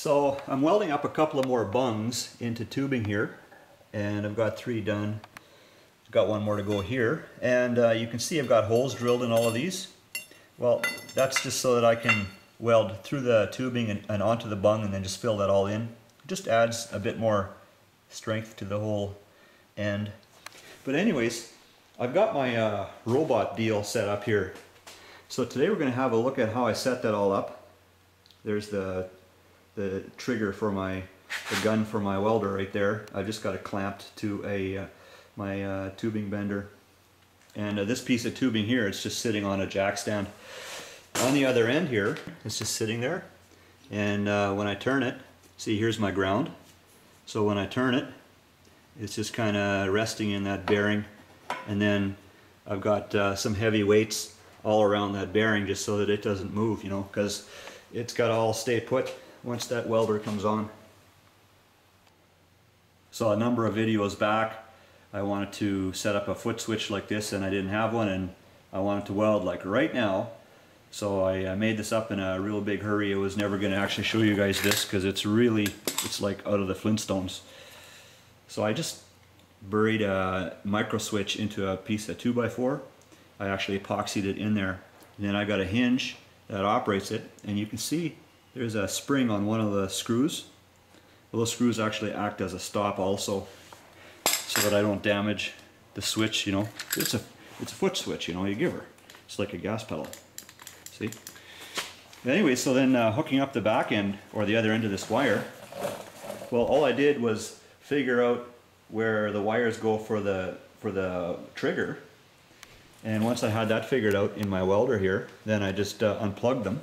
So I'm welding up a couple of more bungs into tubing here, and I've got 3 done. I've got 1 more to go here, and you can see I've got holes drilled in all of these. Well, that's just so that I can weld through the tubing and onto the bung and then just fill that all in. It just adds a bit more strength to the whole end. But anyways, I've got my robot deal set up here. So today we're going to have a look at how I set that all up. There's the trigger for the gun for my welder right there. I've just got it clamped to my tubing bender. And this piece of tubing here, it's just sitting on a jack stand. On the other end here, it's just sitting there. And when I turn it, see, here's my ground. So when I turn it, it's just kind of resting in that bearing. And then I've got some heavy weights all around that bearing just so that it doesn't move, you know, because it's got to all stay put once that welder comes on. So a number of videos back, I wanted to set up a foot switch like this and I didn't have one, and I wanted to weld like right now. So I made this up in a real big hurry. I was never going to actually show you guys this because it's like out of the Flintstones. So I just buried a micro switch into a piece of 2x4. I actually epoxied it in there, and then I got a hinge that operates it, and you can see there's a spring on one of the screws. Well, those screws actually act as a stop also, so that I don't damage the switch. You know, it's a foot switch. You know, you give her. It's like a gas pedal. See? Anyway, so then hooking up the back end or the other end of this wire. Well, all I did was figure out where the wires go for the trigger, and once I had that figured out in my welder here, then I just unplugged them.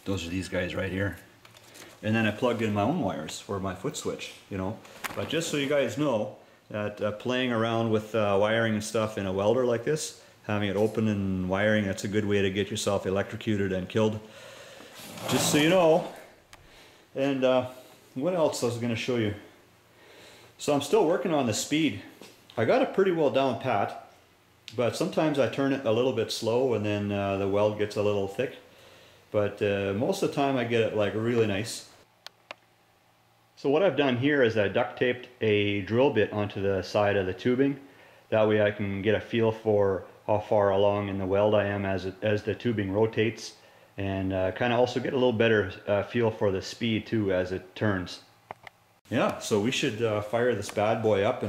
Those are these guys right here. And then I plugged in my own wires for my foot switch, you know. But just so you guys know that playing around with wiring and stuff in a welder like this, having it open and wiring, that's a good way to get yourself electrocuted and killed. Just so you know. And what else I was going to show you? So I'm still working on the speed. I got it pretty well down pat, but sometimes I turn it a little bit slow and then the weld gets a little thick. But most of the time I get it like really nice. So what I've done here is I duct taped a drill bit onto the side of the tubing. That way I can get a feel for how far along in the weld I am as the tubing rotates, and kind of also get a little better feel for the speed too as it turns. Yeah, so we should fire this bad boy up.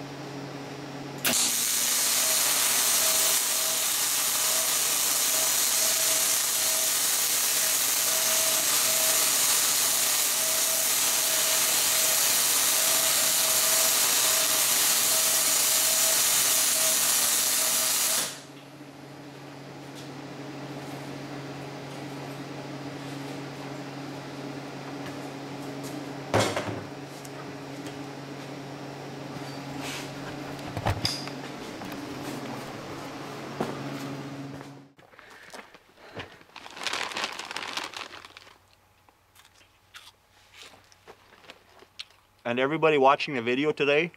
And everybody watching the video today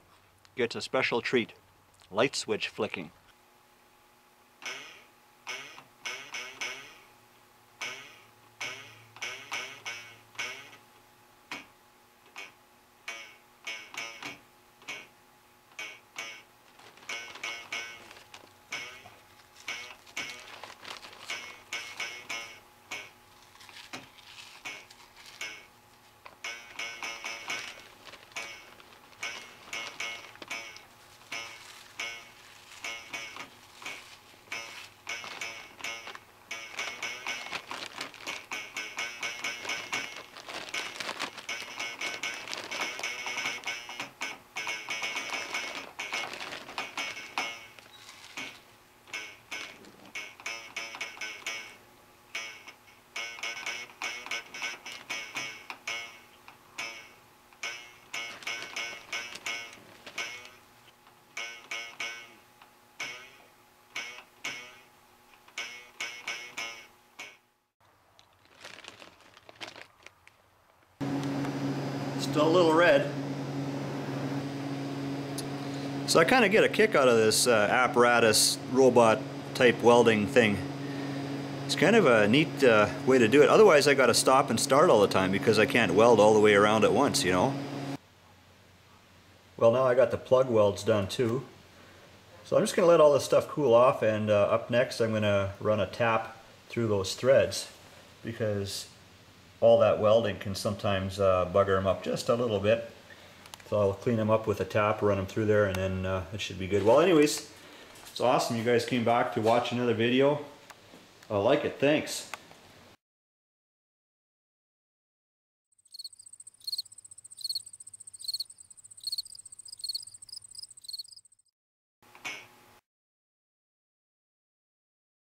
gets a special treat: light switch flicking. Still a little red. So I kind of get a kick out of this apparatus robot type welding thing. It's kind of a neat way to do it. Otherwise I got to stop and start all the time because I can't weld all the way around at once, you know. Well, now I got the plug welds done too. So I'm just going to let all this stuff cool off, and up next I'm going to run a tap through those threads because all that welding can sometimes bugger them up just a little bit. So I'll clean them up with a tap, run them through there, and then it should be good. Well, anyways, it's awesome you guys came back to watch another video. I like it, thanks.